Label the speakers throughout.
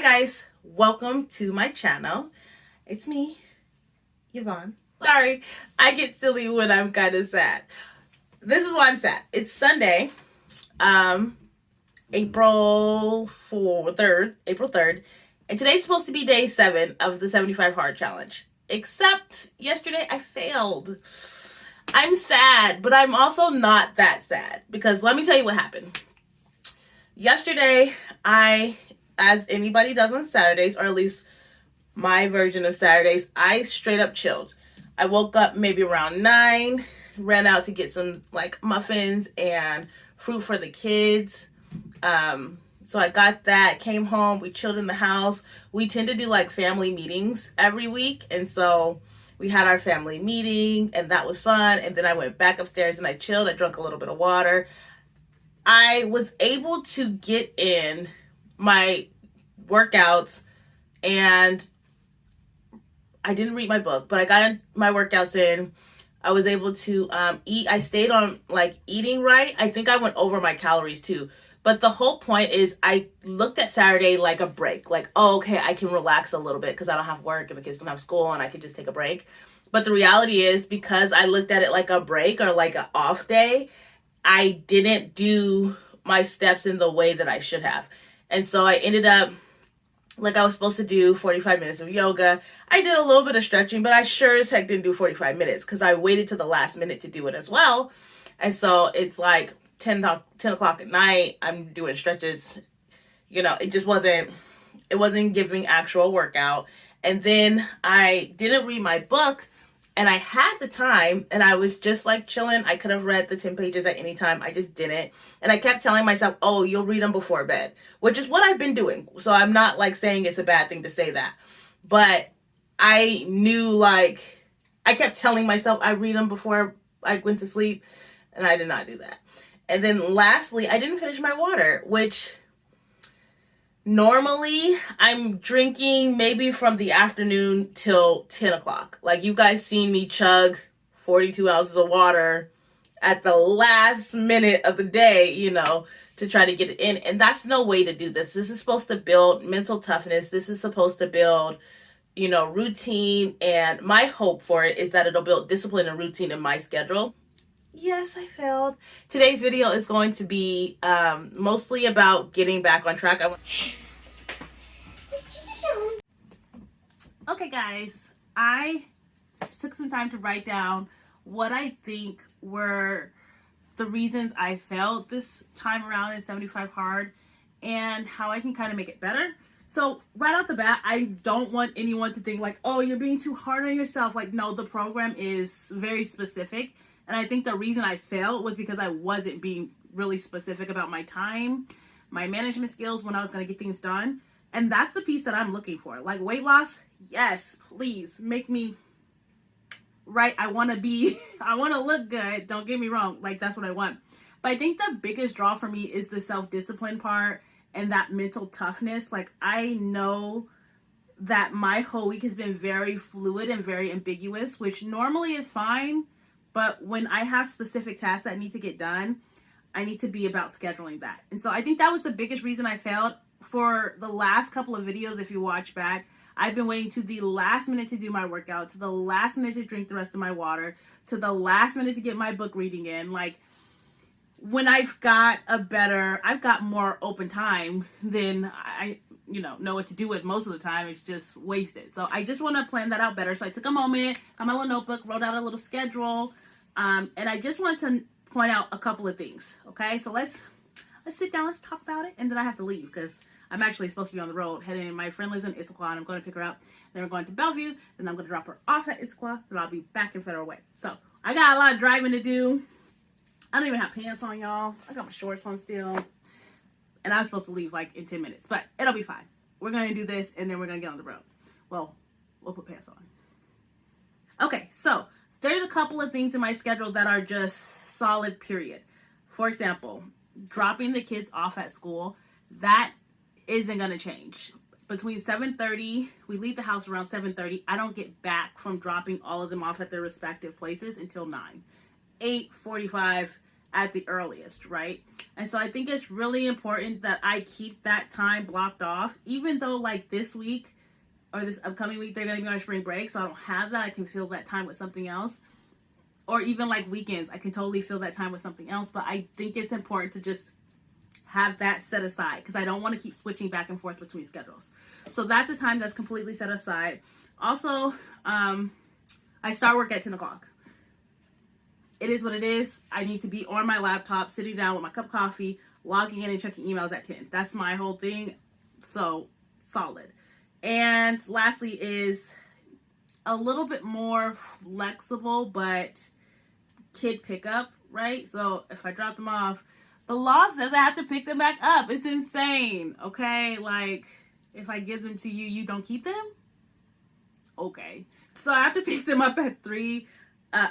Speaker 1: guys, welcome to my channel. It's me, Yvonne. Sorry, I get silly when I'm kind of sad. This is why I'm sad. It's Sunday, April 3rd, and today's supposed to be day 7 of the 75 Hard Challenge. Except yesterday I failed. I'm sad, but I'm also not that sad because let me tell you what happened. Yesterday, as anybody does on Saturdays, or at least my version of Saturdays, I straight up chilled. I woke up maybe around 9, ran out to get some like muffins and fruit for the kids. So I got that, came home, we chilled in the house. We tend to do like family meetings every week, and so we had our family meeting and that was fun. And then I went back upstairs and I chilled. I drank a little bit of water. I was able to get in my workouts, and I didn't read my book, but I got my workouts in. I was able to eat. I stayed on like eating right. I think I went over my calories too. But the whole point is I looked at Saturday like a break. Like, oh, okay, I can relax a little bit because I don't have work and the kids don't have school and I can just take a break. But the reality is, because I looked at it like a break or like an off day, I didn't do my steps in the way that I should have. And so I ended up, like I was supposed to do 45 minutes of yoga. I did a little bit of stretching, but I sure as heck didn't do 45 minutes because I waited to the last minute to do it as well. And so it's like 10 o'clock at night, I'm doing stretches. You know, it wasn't giving actual workout. And then I didn't read my book, and I had the time, and I was just like chilling. I could have read the 10 pages at any time. I just didn't. And I kept telling myself, oh, you'll read them before bed, which is what I've been doing. So I'm not like saying it's a bad thing to say that. But I knew, like, I kept telling myself I read them before I went to sleep, and I did not do that. And then lastly, I didn't finish my water, which normally I'm drinking maybe from the afternoon till 10 o'clock. Like, you guys seen me chug 42 ounces of water at the last minute of the day, you know, to try to get it in. And that's no way to do this. This is supposed to build mental toughness. This is supposed to build, you know, routine. And my hope for it is that it'll build discipline and routine in my schedule. Yes, I failed. Today's video is going to be mostly about getting back on track. Okay, guys, I took some time to write down what I think were the reasons I failed this time around in 75 Hard and how I can kind of make it better. So right off the bat, I don't want anyone to think like, oh, you're being too hard on yourself. Like, no, the program is very specific. And I think the reason I failed was because I wasn't being really specific about my time, my management skills, when I was going to get things done. And that's the piece that I'm looking for. Like, weight loss, yes, please make me right. I want to look good. Don't get me wrong. Like, that's what I want. But I think the biggest draw for me is the self-discipline part and that mental toughness. Like, I know that my whole week has been very fluid and very ambiguous, which normally is fine. But when I have specific tasks that need to get done, I need to be about scheduling that. And so I think that was the biggest reason I failed. For the last couple of videos, if you watch back, I've been waiting to the last minute to do my workout, to the last minute to drink the rest of my water, to the last minute to get my book reading in. Like, when I've got more open time, then I know what to do with most of the time. It's just wasted. So I just want to plan that out better. So I took a moment, got my little notebook, wrote out a little schedule. And I just want to point out a couple of things. Okay, so let's sit down, let's talk about it, and then I have to leave because I'm actually supposed to be on the road heading. My friend lives in Issaquah, and I'm going to pick her up. Then we're going to Bellevue. Then I'm going to drop her off at Issaquah. Then I'll be back in Federal Way. So I got a lot of driving to do. I don't even have pants on, y'all. I got my shorts on still, and I'm supposed to leave like in 10 minutes, but it'll be fine. We're going to do this, and then we're going to get on the road. Well, we'll put pants on. Okay, so there's a couple of things in my schedule that are just solid, period. For example, dropping the kids off at school, that isn't going to change. Between 7:30, we leave the house around 7:30. I don't get back from dropping all of them off at their respective places until 9. 8:45 at the earliest, right? And so I think it's really important that I keep that time blocked off, even though like this week or this upcoming week, they're going to be on spring break. So I don't have that. I can fill that time with something else. Or even like weekends, I can totally fill that time with something else. But I think it's important to just have that set aside because I don't want to keep switching back and forth between schedules. So that's a time that's completely set aside. Also, I start work at 10 o'clock. It is what it is. I need to be on my laptop, sitting down with my cup of coffee, logging in and checking emails at 10. That's my whole thing. So solid. And lastly is a little bit more flexible, but kid pickup, right? So if I drop them off, the law says I have to pick them back up. It's insane, okay? Like, if I give them to you, you don't keep them? Okay. So I have to pick them up at 3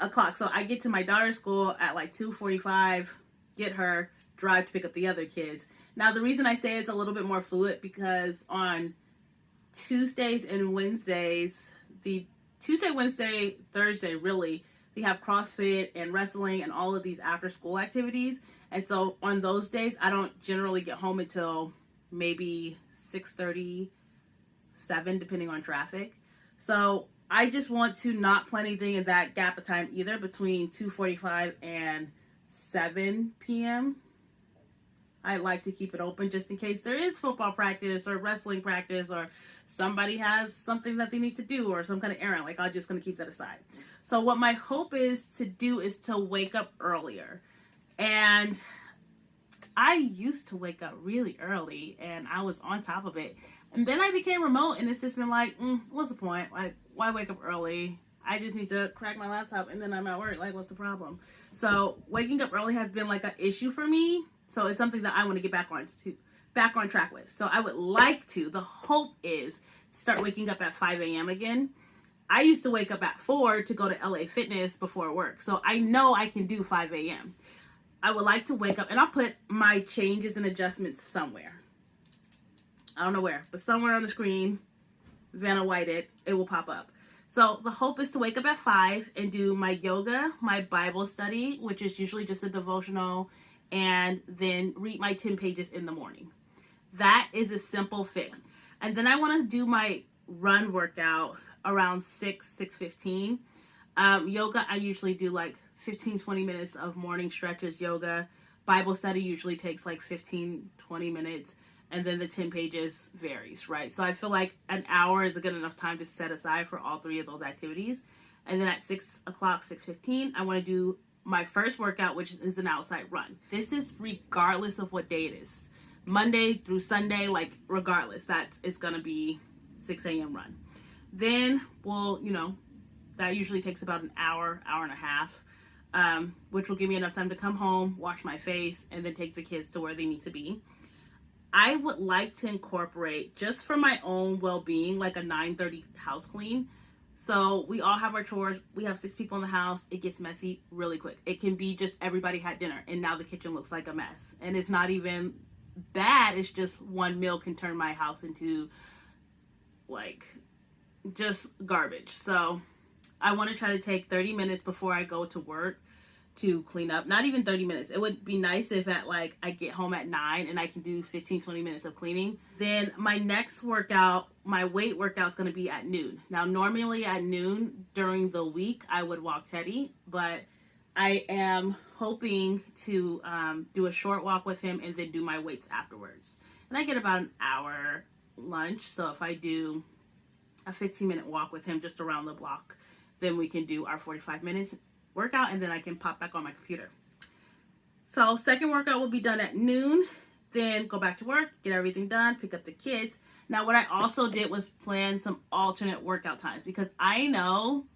Speaker 1: o'clock. So I get to my daughter's school at like 2:45, get her, drive to pick up the other kids. Now, the reason I say it's a little bit more fluid because on Tuesdays and Wednesdays, the Tuesday, Wednesday, Thursday, really, they have CrossFit and wrestling and all of these after school activities. And so on those days, I don't generally get home until maybe 6:30, 7, depending on traffic. So I just want to not plan anything in that gap of time either between 2:45 and 7 p.m. I like to keep it open just in case there is football practice or wrestling practice or somebody has something that they need to do or some kind of errand. Like, I'm just going to keep that aside. So what my hope is to do is to wake up earlier. And I used to wake up really early and I was on top of it. And then I became remote and it's just been like, what's the point? Like, why wake up early? I just need to crack my laptop and then I'm at work. Like, what's the problem? So waking up early has been like an issue for me. So it's something that I want to get back on track with. So I would like to, the hope is start waking up at 5 a.m. again. I used to wake up at 4 to go to LA Fitness before work. So I know I can do 5 a.m. I would like to wake up, and I'll put my changes and adjustments somewhere. I don't know where, but somewhere on the screen, Vanna White it will pop up. So the hope is to wake up at 5 and do my yoga, my Bible study, which is usually just a devotional, and then read my 10 pages in the morning. That is a simple fix. And then I want to do my run workout around 6:15. Yoga, I usually do like 15-20 minutes of morning stretches, yoga. Bible study usually takes like 15-20 minutes. And then the 10 pages varies, right? So I feel like an hour is a good enough time to set aside for all three of those activities. And then at 6 o'clock, 6:15, I want to do my first workout, which is an outside run. This is regardless of what day it is. Monday through Sunday, like regardless, it's going to be 6 a.m. run. Then that usually takes about an hour and a half, which will give me enough time to come home, wash my face, and then take the kids to where they need to be. I would like to incorporate, just for my own well-being, like a 9:30 house clean. So we all have our chores. We have 6 people in the house. It gets messy really quick. It can be just everybody had dinner and now the kitchen looks like a mess. And it's not even bad. It's just one meal can turn my house into like just garbage. So I want to try to take 30 minutes before I go to work to clean up. Not even 30 minutes. It would be nice if I get home at 9 and I can do 15-20 minutes of cleaning. Then my next workout, my weight workout, is going to be at noon. Now normally at noon during the week I would walk Teddy, but I am hoping to do a short walk with him and then do my weights afterwards. And I get about an hour lunch. So if I do a 15-minute walk with him just around the block, then we can do our 45 minutes workout and then I can pop back on my computer. So second workout will be done at noon, then go back to work, get everything done, pick up the kids. Now what I also did was plan some alternate workout times because I know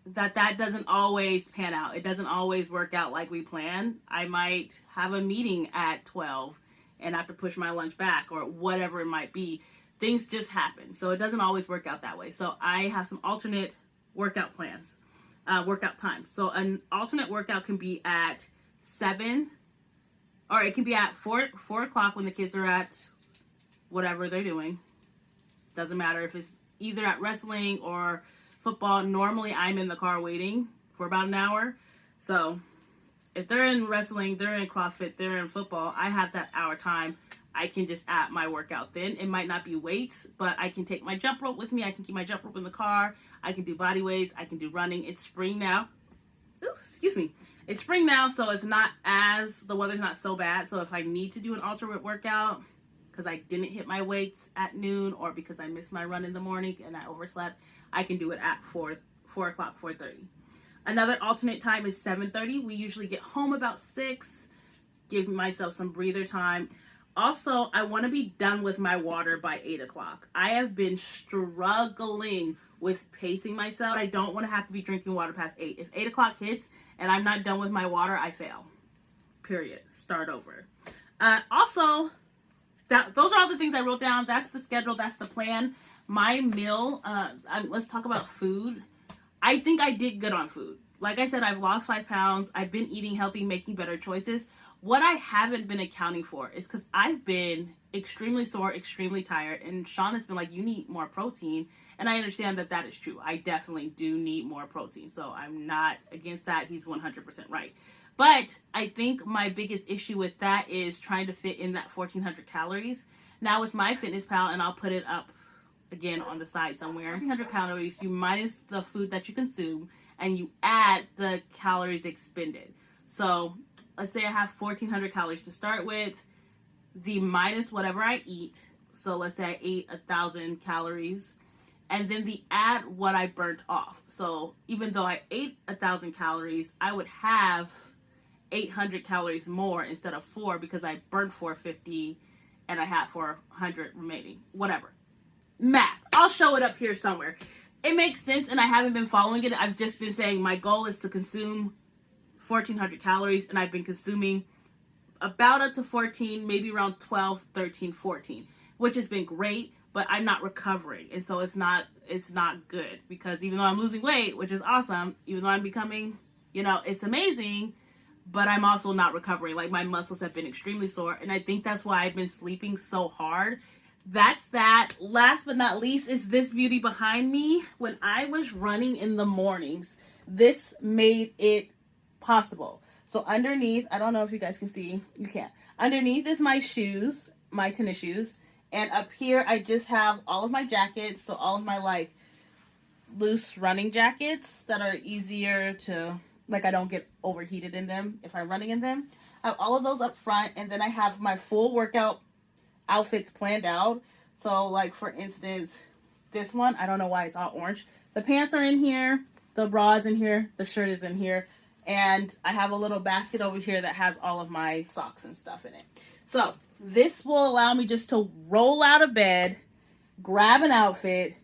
Speaker 1: that doesn't always pan out. It doesn't always work out like we plan. I might have a meeting at 12 and have to push my lunch back or whatever it might be. Things just happen. So it doesn't always work out that way. So I have some alternate workout plans. Workout time. So an alternate workout can be at 7, or it can be at 4 o'clock when the kids are at whatever they're doing. Doesn't matter if it's either at wrestling or football. Normally I'm in the car waiting for about an hour. So if they're in wrestling, they're in CrossFit, they're in football, I have that hour time. I can just add my workout then. It might not be weights, but I can take my jump rope with me. I can keep my jump rope in the car. I can do body weights. I can do running. It's spring now. Oops, excuse me. It's spring now, so it's not as, the weather's not so bad. So if I need to do an alternate workout because I didn't hit my weights at noon or because I missed my run in the morning and I overslept, I can do it at 4 o'clock, 4:30. Another alternate time is 7:30. We usually get home about 6, give myself some breather time. Also, I want to be done with my water by 8 o'clock. I have been struggling with pacing myself. I don't want to have to be drinking water past 8. If 8 o'clock hits and I'm not done with my water, I fail. Period. Start over. Also, those are all the things I wrote down. That's the schedule. That's the plan. My meal, let's talk about food. I think I did good on food. Like I said, I've lost 5 pounds. I've been eating healthy, making better choices. What I haven't been accounting for is because I've been extremely sore, extremely tired, and Sean has been like, you need more protein. And I understand that that is true. I definitely do need more protein. So I'm not against that. He's 100% right. But I think my biggest issue with that is trying to fit in that 1,400 calories. Now with MyFitnessPal, and I'll put it up again on the side somewhere, 1,400 calories, you minus the food that you consume, and you add the calories expended. So let's say I have 1,400 calories to start with, the minus whatever I eat. So let's say I ate 1,000 calories, and then the add what I burnt off. So even though I ate 1,000 calories, I would have 800 calories more instead of 4 because I burnt 450 and I had 400 remaining. Whatever. Math. I'll show it up here somewhere. It makes sense, and I haven't been following it. I've just been saying my goal is to consume 1,400 calories, and I've been consuming about up to 14, maybe around 12, 13, 14, which has been great, but I'm not recovering. And so it's not good, because even though I'm losing weight, which is awesome, even though I'm becoming, it's amazing, but I'm also not recovering. Like, my muscles have been extremely sore, and I think that's why I've been sleeping so hard. That's that. Last but not least is this beauty behind me. When I was running in the mornings, this made it possible. So underneath, I don't know if you guys can see, you can't. Underneath is my shoes, my tennis shoes, and up here I just have all of my jackets, so all of my loose running jackets that are easier to, I don't get overheated in them if I'm running in them. I have all of those up front, and then I have my full workout outfits planned out. So for instance, this one, I don't know why it's all orange. The pants are in here, the bra is in here, the shirt is in here, and I have a little basket over here that has all of my socks and stuff in it. So this will allow me just to roll out of bed, grab an outfit,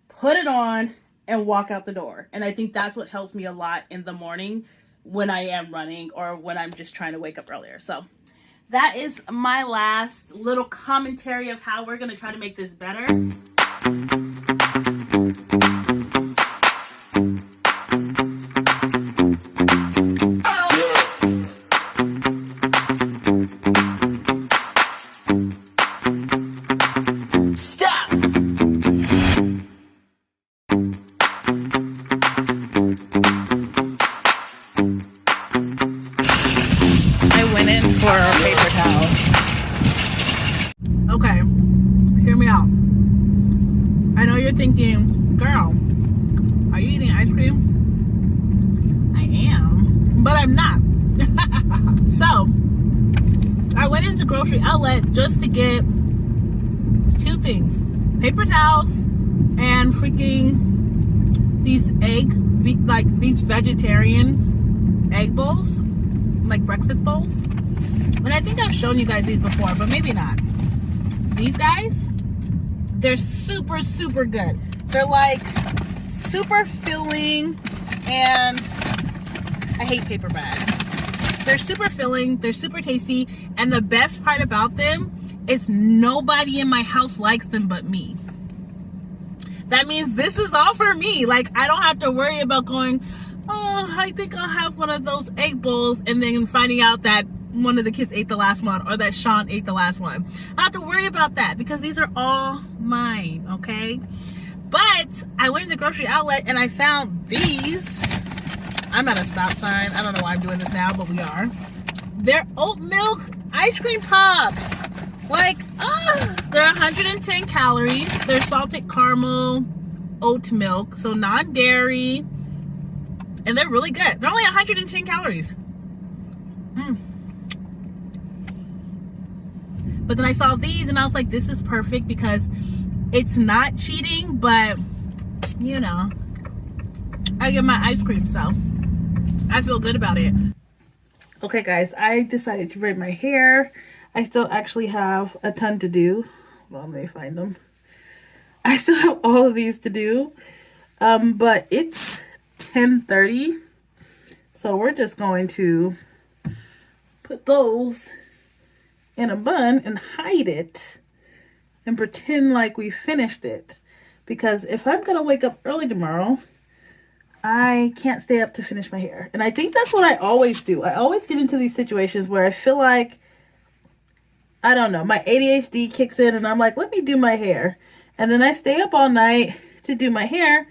Speaker 1: put it on, and walk out the door. And I think that's what helps me a lot in the morning when I am running or when I'm just trying to wake up earlier. So that is my last little commentary of how we're going to try to make this better. Thinking, girl, are you eating ice cream? I am, but I'm not. So I went into Grocery Outlet just to get 2 things: paper towels and freaking these these vegetarian egg bowls, breakfast bowls. And I think I've shown you guys these before, but maybe not. These guys, they're super, super good. They're super filling, and I hate paper bags. They're super filling, they're super tasty, and the best part about them is nobody in my house likes them but me. That means this is all for me. I don't have to worry about going, oh, I think I'll have one of those egg bowls, and then finding out that one of the kids ate the last one, or that Sean ate the last one. I don't have to worry about that because these are all mine, okay? But I went to Grocery Outlet and I found these I'm at a stop sign. I don't know why I'm doing this now, but we are. They're oat milk ice cream pops. Like, they're 110 calories. They're salted caramel oat milk, so non-dairy. And they're really good. They're only 110 calories. But then I saw these and I was like, this is perfect because it's not cheating, but you know, I get my ice cream, so I feel good about it. Okay guys, I decided to braid my hair. I still actually have a ton to do. Well, let me find them. I still have all of these to do, but it's 10:30, so we're just going to put those in a bun and hide it and pretend like we finished it, because if I'm gonna wake up early tomorrow, I can't stay up to finish my hair. And I think that's what I always do. I always get into these situations where I feel like, I don't know, my ADHD kicks in and I'm like, let me do my hair, and then I stay up all night to do my hair,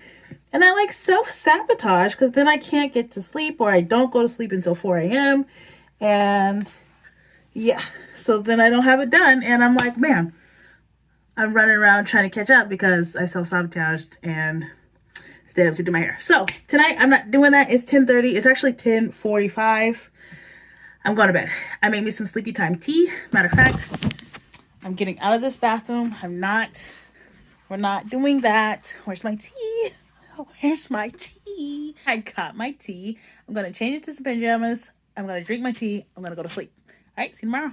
Speaker 1: and I like self-sabotage because then I can't get to sleep, or I don't go to sleep until 4 a.m. and yeah, so then I don't have it done, and I'm like, man, I'm running around trying to catch up because I self-sabotaged and stayed up to do my hair. So tonight I'm not doing that. It's 10:30. It's actually 10:45. I'm going to bed. I made me some sleepy time tea. Matter of fact, I'm getting out of this bathroom. We're not doing that. Where's my tea? Where's my tea? I got my tea. I'm going to change it to some pajamas. I'm going to drink my tea. I'm going to go to sleep. All right, see you tomorrow.